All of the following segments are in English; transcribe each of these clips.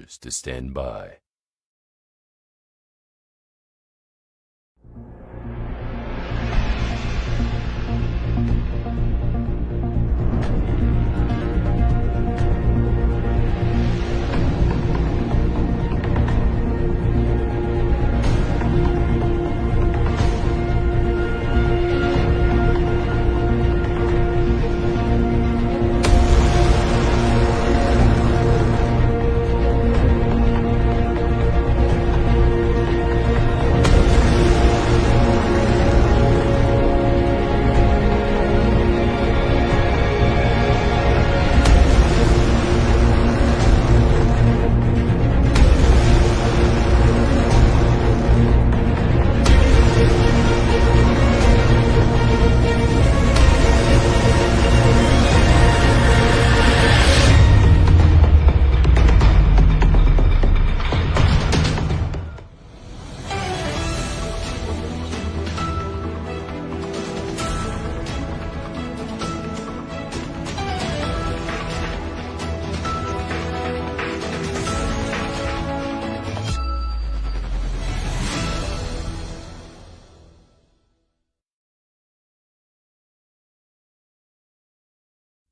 soldiers to stand by.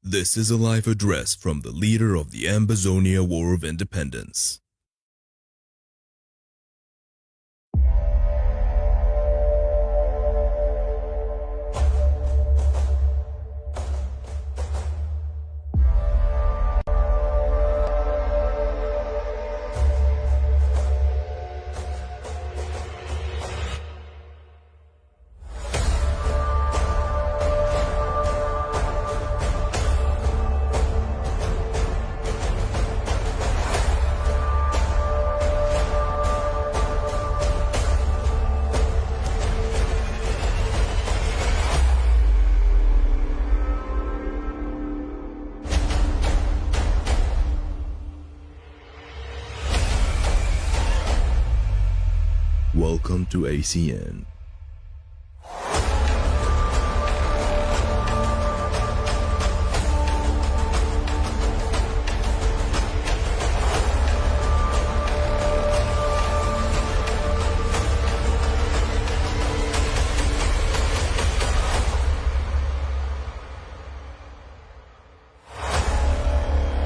This is a live address from the leader of the Ambazonia War of Independence. Welcome to ACN.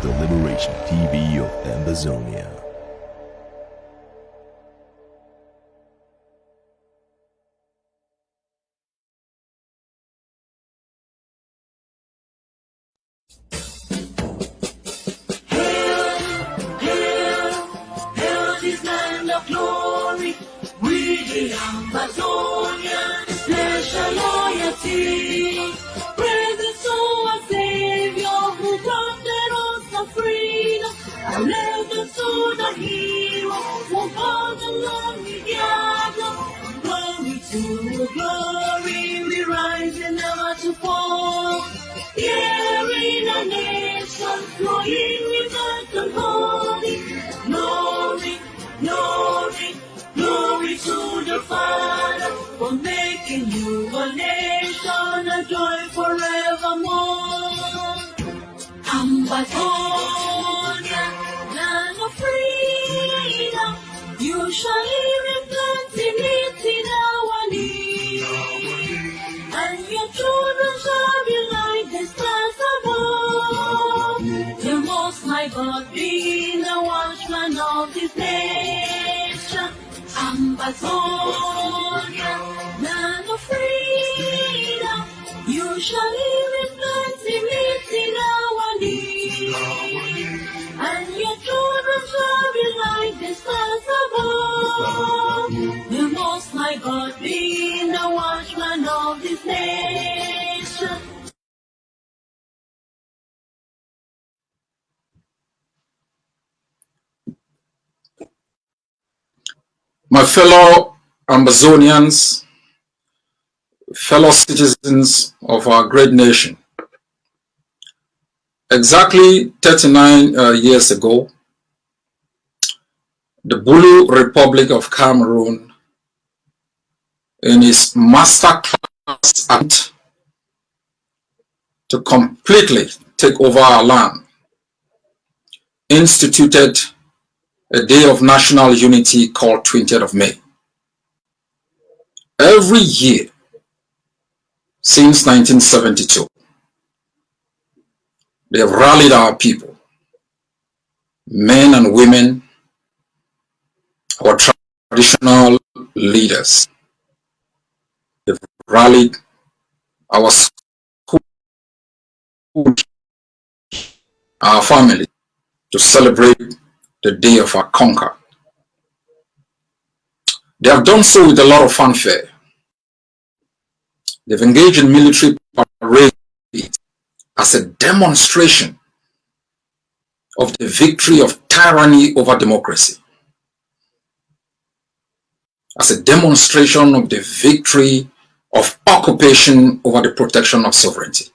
The Liberation TV of Ambazonia. Ambazonia, special loyalty. Praise to our Savior who granted us the freedom. Allegiance to the hero who fought along the gather. Glory to glory, we rise and never to fall. Here in a nation, flowing with earth and holy. Glory, glory, glory to the Father for making you a nation, a joy forevermore. Ambazonia, land of freedom, you shall live in plenty, meet in our need, and your children shall be like the stars above. The Most High God be the watchman of this nation. Ambazonia, land of freedom, you shall live in plenty, meet in our need, and your children shall be like the stars above. The Most High God be the watchman of this nation. My fellow Ambazonians, fellow citizens of our great nation, exactly 39 years ago, the Bulu Republic of Cameroon, in its masterclass attempt to completely take over our land, instituted a day of national unity called 20th of May. Every year since 1972, they have rallied our people, men and women, our traditional leaders. They've rallied our school, our family, to celebrate the day of our conquer. They have done so with a lot of fanfare. They've engaged in military parade as a demonstration of the victory of tyranny over democracy, as a demonstration of the victory of occupation over the protection of sovereignty,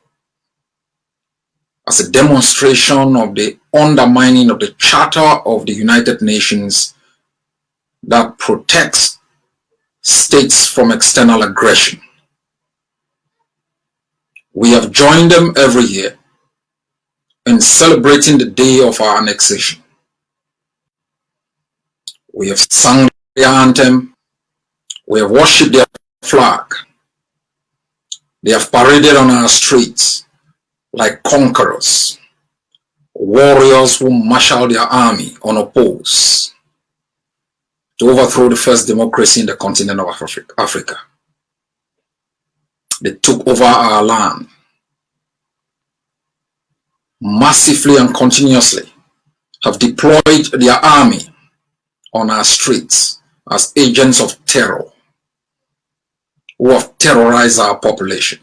as a demonstration of the undermining of the Charter of the United Nations that protects states from external aggression. We have joined them every year in celebrating the day of our annexation. We have sung their anthem, we have worshipped their flag, they have paraded on our streets like conquerors, warriors who marshaled their army unopposed to overthrow the first democracy in the continent of Africa. They took over our land massively and continuously, have deployed their army on our streets as agents of terror who have terrorized our population.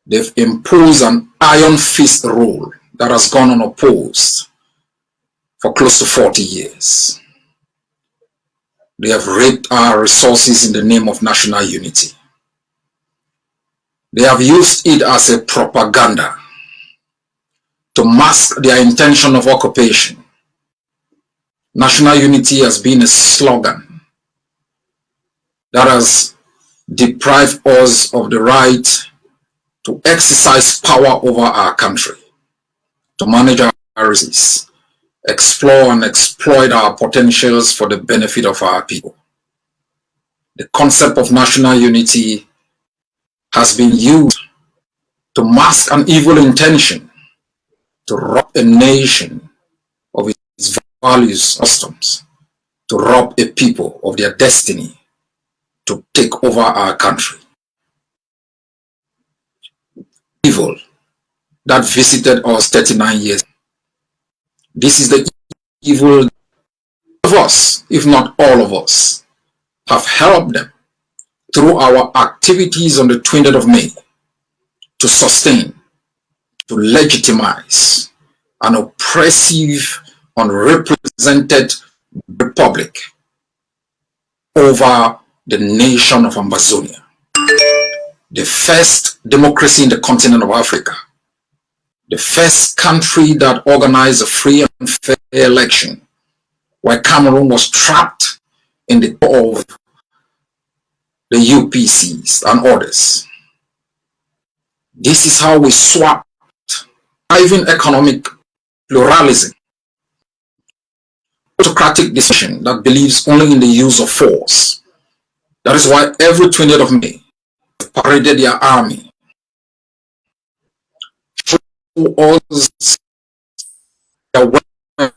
They've imposed an iron fist rule that has gone unopposed for close to 40 years. They have raped our resources in the name of national unity. They have used it as a propaganda to mask their intention of occupation. National unity has been a slogan that has deprived us of the right to exercise power over our country, to manage our resources, explore and exploit our potentials for the benefit of our people. The concept of national unity has been used to mask an evil intention to rob a nation of its values, customs, to rob a people of their destiny, to take over our country. Evil that visited us 39 years. This is the evil of us, if not all of us, have helped them through our activities on the 20th of May to sustain, to legitimize an oppressive, unrepresented republic over the nation of Ambazonia, the first democracy in the continent of Africa, the first country that organized a free and fair election, where Cameroon was trapped in the paw of the UPCs and others. This is how we swapped thriving economic pluralism, autocratic decision that believes only in the use of force. That is why every 20th of May, they paraded their army, show us their weapons,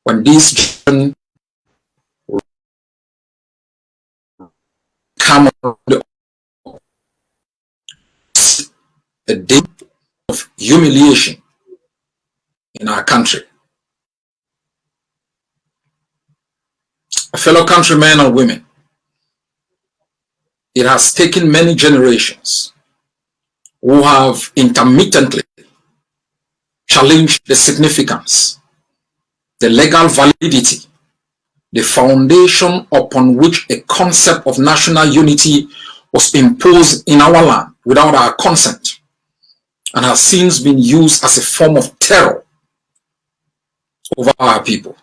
when these children come a day of humiliation in our country. Fellow countrymen and women, it has taken many generations who have intermittently challenged the significance, the legal validity, the foundation upon which a concept of national unity was imposed in our land without our consent, and has since been used as a form of terror over our people.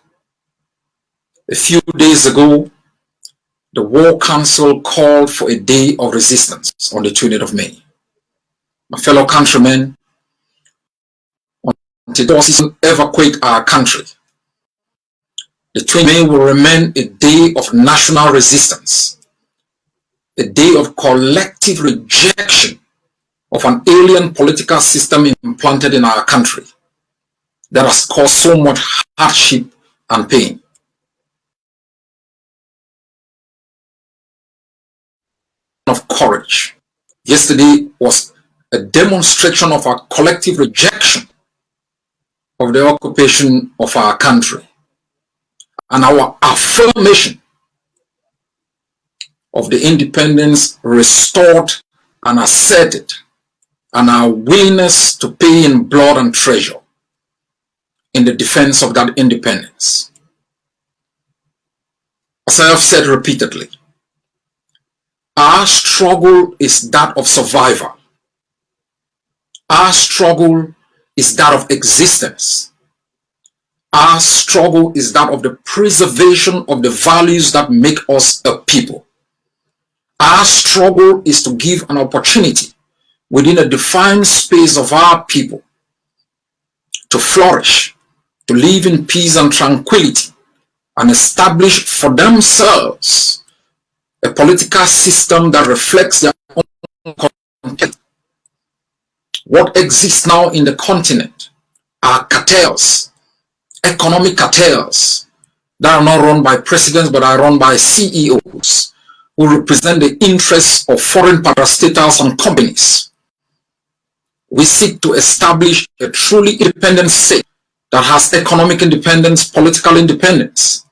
A few days ago, the War Council called for a day of resistance on the 20th of May. My fellow countrymen, until forces evacuate our country, the 20th of May will remain a day of national resistance, a day of collective rejection of an alien political system implanted in our country that has caused so much hardship and pain. Of courage. Yesterday was a demonstration of our collective rejection of the occupation of our country and our affirmation of the independence restored and asserted, and our willingness to pay in blood and treasure in the defense of that independence. As I have said repeatedly, our struggle is that of survival. Our struggle is that of existence. Our struggle is that of the preservation of the values that make us a people. Our struggle is to give an opportunity within a defined space of our people to flourish, to live in peace and tranquility, and establish for themselves a political system that reflects their own content. What exists now in the continent are cartels, economic cartels that are not run by presidents but are run by CEOs who represent the interests of foreign parastatals and companies. We seek to establish a truly independent state that has economic independence, political independence,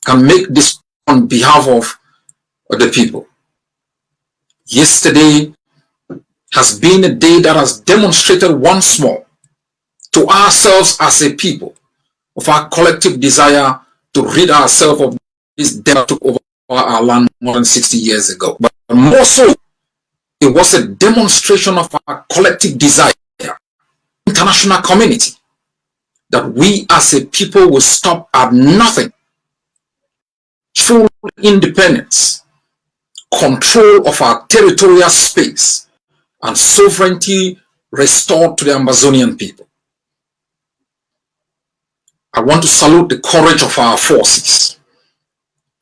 can make this on behalf of the people. Yesterday has been a day that has demonstrated once more to ourselves as a people of our collective desire to rid ourselves of this debt that took over our land more than 60 years ago. But more so, it was a demonstration of our collective desire, international community, that we as a people will stop at nothing. Full independence, control of our territorial space, and sovereignty restored to the Ambazonian people. I want to salute the courage of our forces.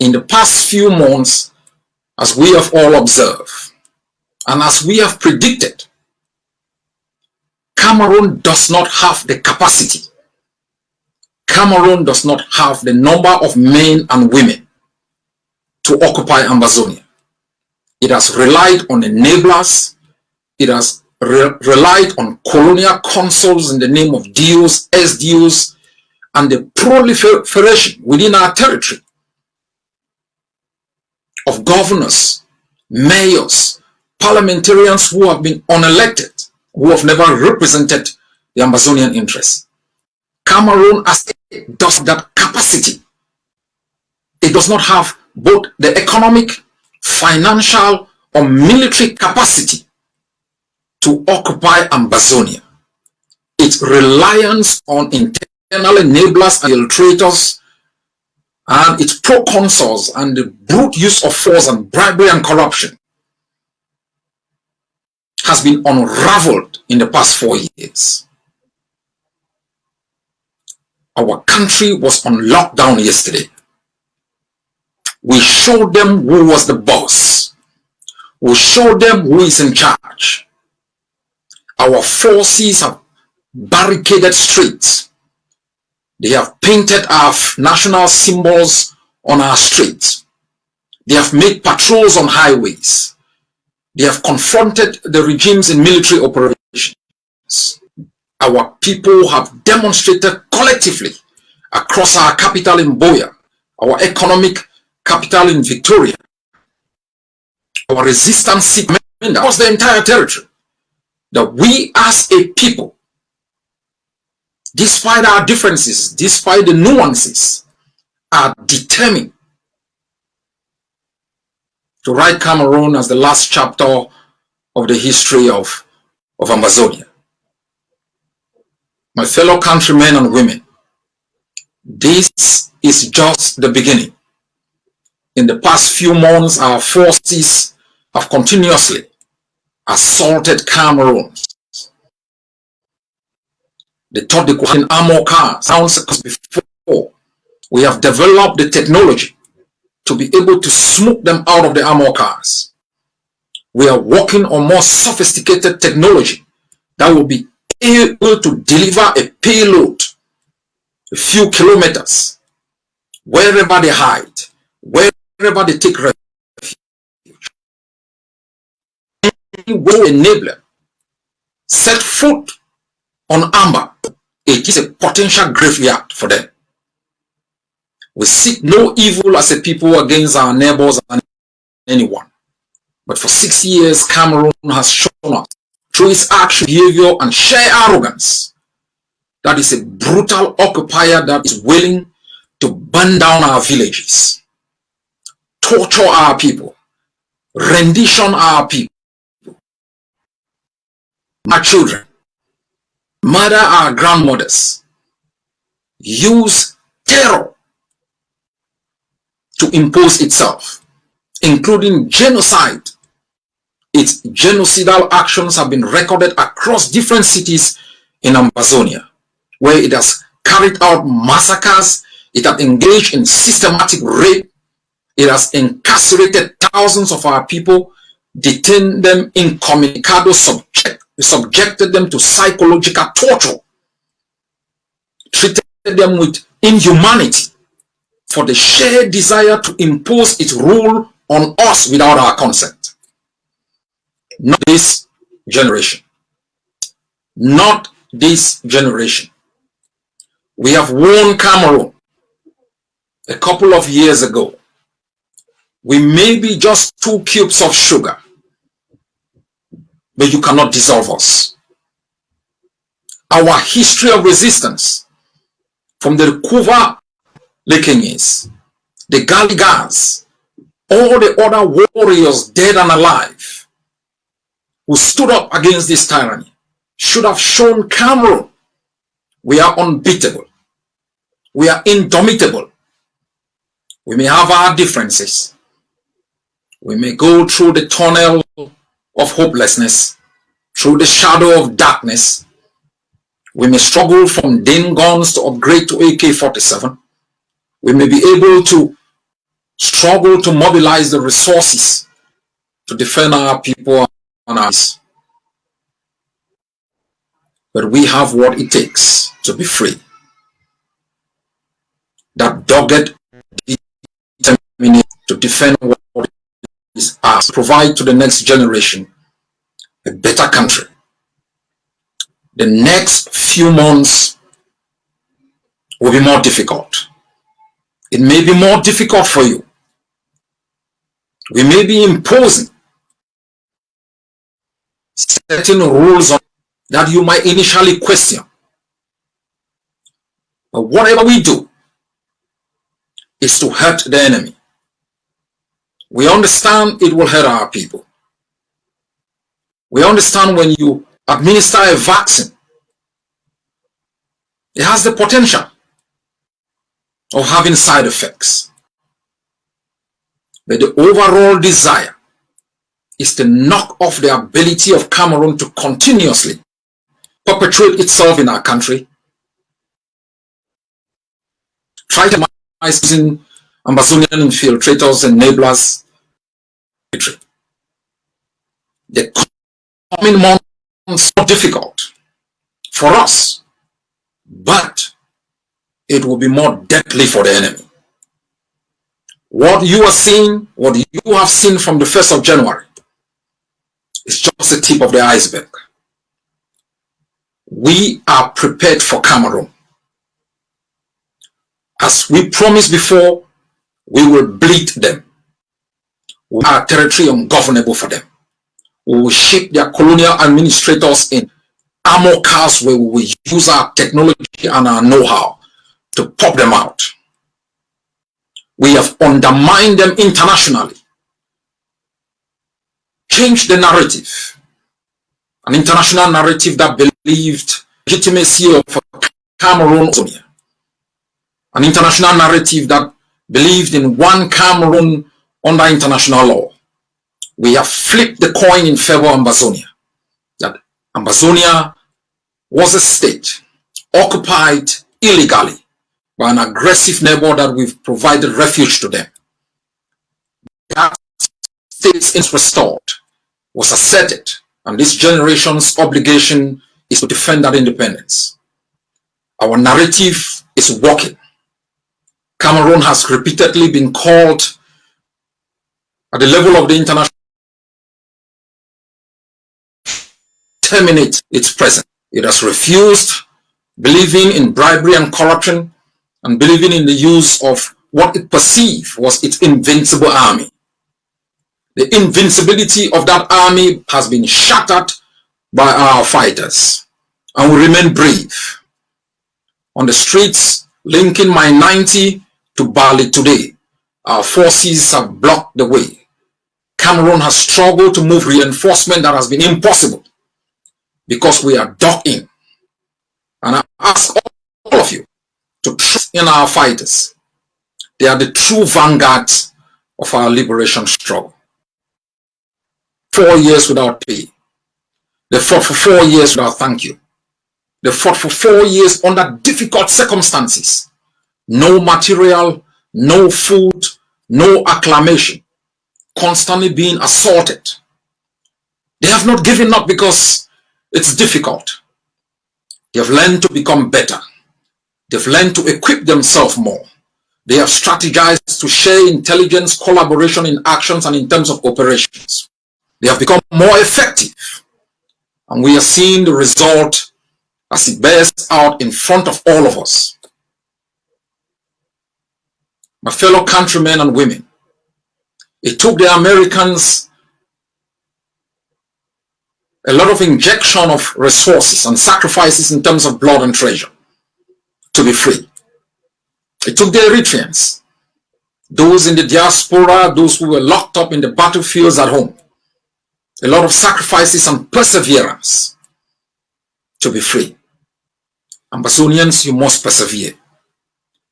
In the past few months, as we have all observed, and as we have predicted, Cameroon does not have the capacity. Cameroon does not have the number of men and women to occupy Ambazonia. It has relied on enablers. It has relied on colonial consuls in the name of DOs, SDOs, and the proliferation within our territory of governors, mayors, parliamentarians who have been unelected, who have never represented the Ambazonian interests. Cameroon does that capacity. It does not have both the economic, financial, or military capacity to occupy Ambazonia. Its reliance on internal enablers and infiltrators and its proconsuls and the brute use of force and bribery and corruption has been unraveled in the past 4 years. Our country was on lockdown yesterday. We showed them who was the boss. We showed them who is in charge. Our forces have barricaded streets. They have painted our national symbols on our streets. They have made patrols on highways. They have confronted the regimes in military operations. Our people have demonstrated collectively across our capital in Boya, our economic capital in Victoria, our resistance across the entire territory, that we as a people, despite our differences, despite the nuances, are determined to write Cameroon as the last chapter of the history of Ambazonia. My fellow countrymen and women, this is just the beginning. In the past few months, our forces have continuously assaulted Cameroon. They thought they could have armor cars. Before, we have developed the technology to be able to smoke them out of the armor cars. We are working on more sophisticated technology that will be able to deliver a payload a few kilometers wherever they hide, wherever they take refuge. Will enable set foot on Amber. It is a potential graveyard for them. We seek no evil as a people against our neighbors and anyone. But for 6 years, Cameroon has shown us through its action, behavior, and sheer arrogance that is a brutal occupier that is willing to burn down our villages, torture our people, rendition our people, our children, murder our grandmothers, use terror to impose itself, including genocide. Its genocidal actions have been recorded across different cities in Ambazonia, where it has carried out massacres, it has engaged in systematic rape, it has incarcerated thousands of our people, detained them incommunicado, subjected them to psychological torture, treated them with inhumanity for the shared desire to impose its rule on us without our consent. Not this generation. Not this generation. We have won Cameroon a couple of years ago. We may be just 2 cubes of sugar, but you cannot dissolve us. Our history of resistance, from the Kuva Lekenyes, the Galigas, all the other warriors dead and alive who stood up against this tyranny, should have shown Cameroon we are unbeatable. We are indomitable. We may have our differences. We may go through the tunnel of hopelessness, through the shadow of darkness. We may struggle from dim guns to upgrade to AK-47. We may be able to struggle to mobilize the resources to defend our people and us. But we have what it takes to be free. That dogged determination to defend what is ours, provide to the next generation a better country. The next few months will be more difficult. It may be more difficult for you. We may be imposing certain rules on that you might initially question. But whatever we do is to hurt the enemy. We understand it will hurt our people. We understand when you administer a vaccine, it has the potential of having side effects. But the overall desire is to knock off the ability of Cameroon to continuously perpetuate itself in our country. Try to minimize using Ambazonian infiltrators and enablers. The coming months are difficult for us, but it will be more deadly for the enemy. What you are seeing, what you have seen from the 1st of January is just the tip of the iceberg. We are prepared for Cameroon. As we promised before, we will bleed them. We are territory ungovernable for them. We will shape their colonial administrators in armor cars where we will use our technology and our know-how to pop them out. We have undermined them internationally. Changed the narrative. An international narrative that believed legitimacy of Cameroon. An international narrative that believed in one Cameroon under international law. We have flipped the coin in favor of Ambazonia. That Ambazonia was a state occupied illegally by an aggressive neighbor that we've provided refuge to them. That state's interest restored was asserted, and this generation's obligation is to defend that independence. Our narrative is working. Cameroon has repeatedly been called at the level of the international terminate its presence. It has refused, believing in bribery and corruption, and believing in the use of what it perceived was its invincible army. The invincibility of that army has been shattered by our fighters, and we remain brave. On the streets linking Mile 90 to Bali today, our forces have blocked the way. Cameroon has struggled to move reinforcement that has been impossible because we are dug in. And I ask all of you to trust in our fighters. They are the true vanguards of our liberation struggle. 4 years without pay. They fought for 4 years without thank you. They fought for 4 years under difficult circumstances. No material, no food, no acclamation. Constantly being assaulted. They have not given up because it's difficult. They have learned to become better. They've learned to equip themselves more. They have strategized to share intelligence, collaboration in actions and in terms of operations. They have become more effective. And we are seeing the result as it bears out in front of all of us. My fellow countrymen and women, it took the Americans a lot of injection of resources and sacrifices in terms of blood and treasure to be free. It took the Eritreans, those in the diaspora, those who were locked up in the battlefields at home, a lot of sacrifices and perseverance to be free. Ambazonians, you must persevere.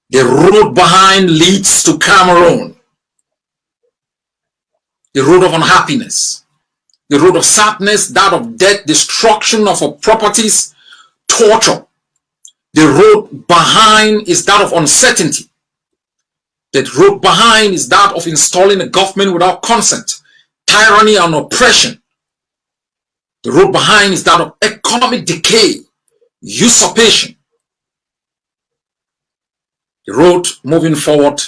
The road behind leads to Cameroon. The road of unhappiness, the road of sadness, that of death, destruction of our properties, torture. The road behind is that of uncertainty. The road behind is that of installing a government without consent, tyranny and oppression. The road behind is that of economic decay, usurpation. The road moving forward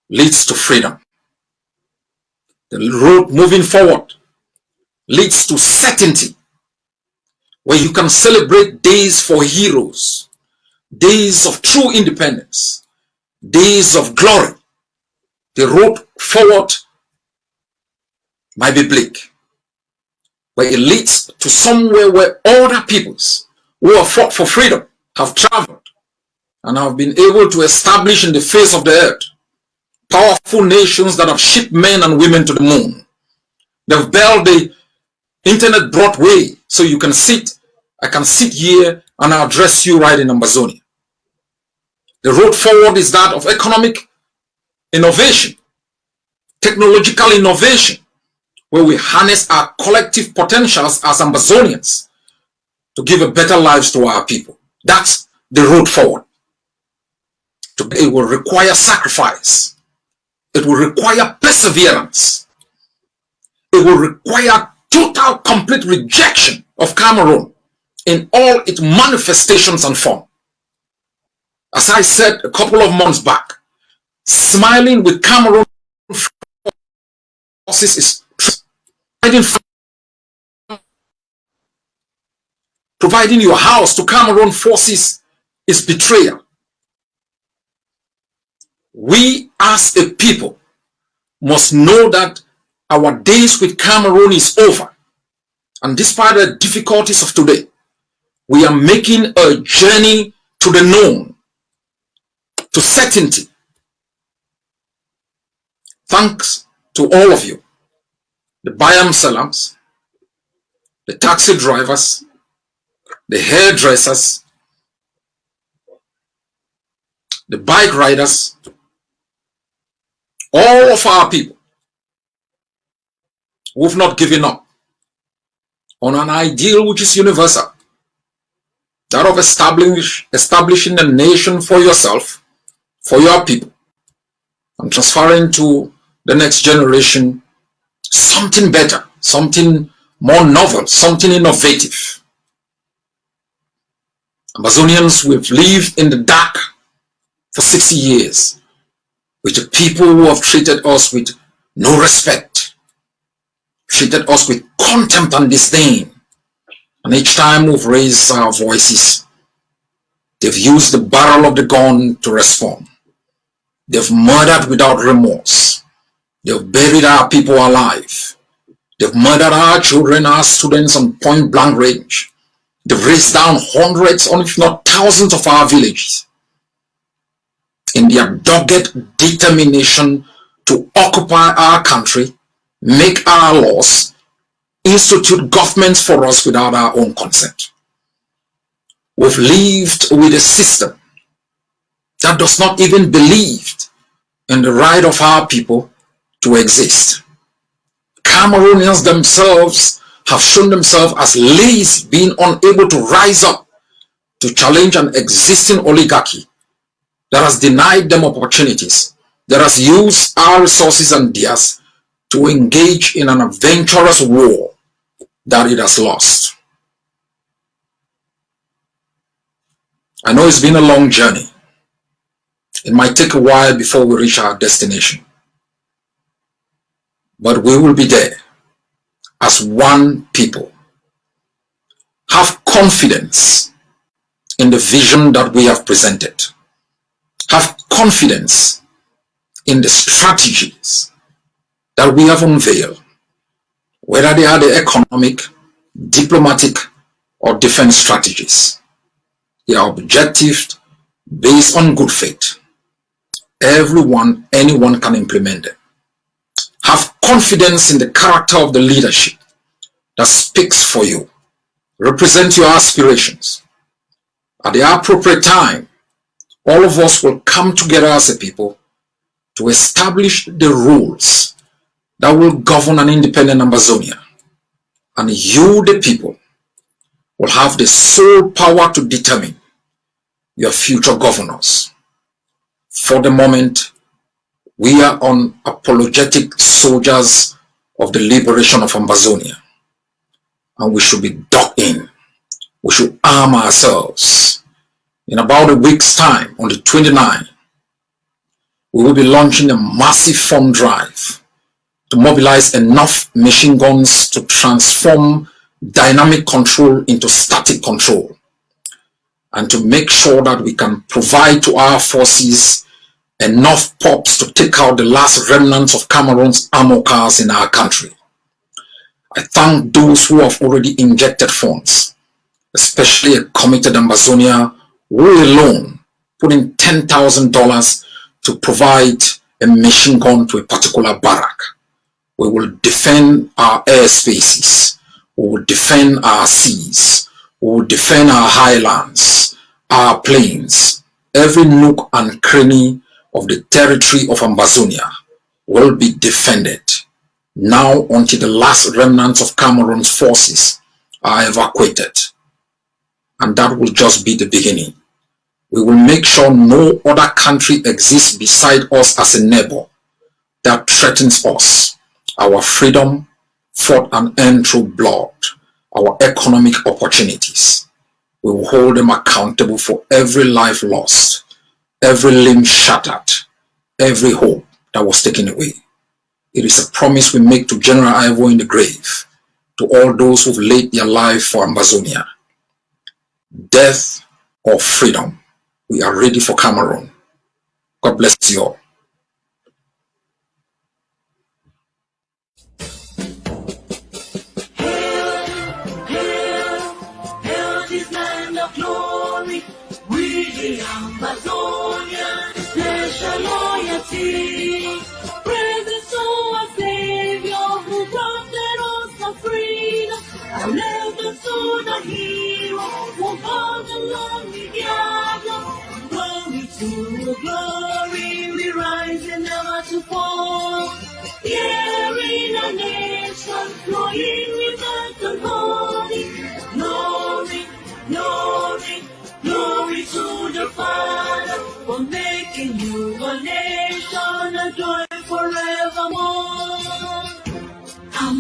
leads to freedom. The road moving forward leads to certainty, where you can celebrate days for heroes, days of true independence, days of glory. The road forward might be bleak, but it leads to somewhere where other peoples who have fought for freedom have traveled and have been able to establish in the face of the earth powerful nations that have shipped men and women to the moon. They've built the internet broad way so you can sit. I can sit here and I'll address you right in Ambazonia. The road forward is that of economic innovation, technological innovation, where we harness our collective potentials as Ambazonians to give a better lives to our people. That's the road forward. It will require sacrifice. It will require perseverance. It will require total, complete rejection of Cameroon in all its manifestations and form. As I said a couple of months back, smiling with Cameroon forces is providing your house to Cameroon forces is betrayal. We as a people must know that our days with Cameroon is over. And despite the difficulties of today, we are making a journey to the known, to certainty. Thanks to all of you, the Bayam Salams, the taxi drivers, the hairdressers, the bike riders, All of our people who've not given up on an ideal which is universal, that of establishing a nation for yourself, for your people, and transferring to the next generation something better, something more novel, something innovative. Ambazonians, we've lived in the dark for 60 years with the people who have treated us with no respect, treated us with contempt and disdain. And each time we've raised our voices, they've used the barrel of the gun to respond. They've murdered without remorse. They've buried our people alive. They've murdered our children, our students on point blank range. They've razed down hundreds, if not thousands of our villages in their dogged determination to occupy our country, make our laws, institute governments for us without our own consent. We've lived with a system that does not even believe in the right of our people to exist. Cameroonians themselves have shown themselves as lazy, being unable to rise up to challenge an existing oligarchy that has denied them opportunities, that has used our resources and theirs to engage in an adventurous war that it has lost. I know it's been a long journey. It might take a while before we reach our destination, but we will be there as one people. Have confidence in the vision that we have presented. Have confidence in the strategies that we have unveiled, whether they are the economic, diplomatic, or defense strategies. They are objective, based on good faith. Anyone can implement them. Have confidence in the character of the leadership that speaks for you. Represent your aspirations. At the appropriate time, all of us will come together as a people to establish the rules that will govern an independent Ambazonia. And you, the people, will have the sole power to determine your future governors. For the moment, we are unapologetic soldiers of the liberation of Ambazonia, and we should be dug in. We should arm ourselves. In about a week's time, on the 29th, we will be launching a massive fund drive to mobilize enough machine guns to transform dynamic control into static control, and to make sure that we can provide to our forces enough pops to take out the last remnants of Cameroon's armor cars in our country. I thank those who have already injected funds, especially a committed Ambazonia who alone put in $10,000 to provide a machine gun to a particular barrack. We will defend our airspaces. We will defend our seas. We will defend our highlands, our plains. Every nook and cranny of the territory of Ambazonia will be defended now until the last remnants of Cameroon's forces are evacuated. And that will just be the beginning. We will make sure no other country exists beside us as a neighbor that threatens us, our freedom, fought and earned through blood, our economic opportunities. We will hold them accountable for every life lost, every limb shattered, every hope that was taken away. It is a promise we make to General Ayaba in the grave, to all those who've laid their life for Ambazonia. Death or freedom, we are ready for Cameroon. God bless you all. Ambazonia, special loyalty. Presence to our Savior who granted us the freedom. Allegiance to the hero who fought along the gather. Glory to glory, we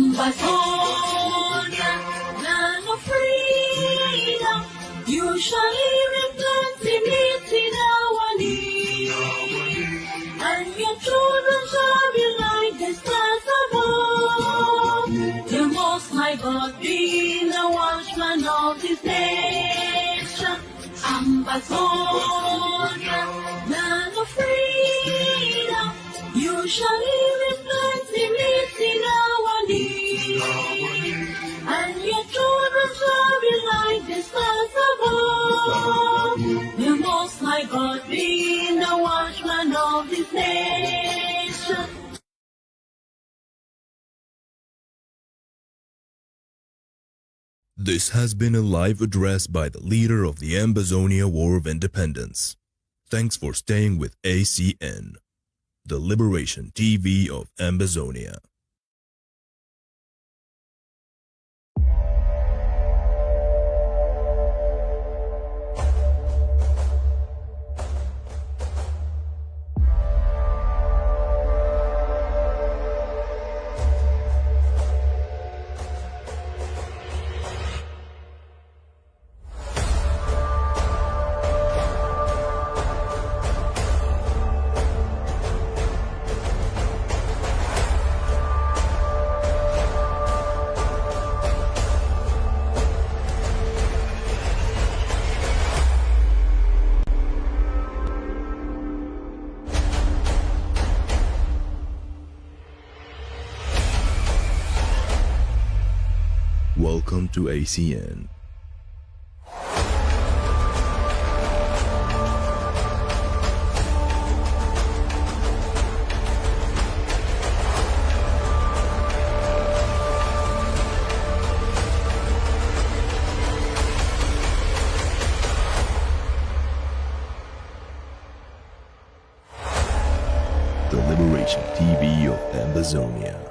Ambazonia, land of freedom, usually reflects in our need. And your children shall be like the stars above. The Most High God being the watchman of this nation. Ambazonia, land of freedom, usually reflects in our need. And your children shall be like the stars above. The Most High God being the watchman of this nation. This has been a live address by the leader of the Ambazonia War of Independence. Thanks for staying with ACN, the Liberation TV of Ambazonia. Welcome to ACN. The Liberation TV of Ambazonia.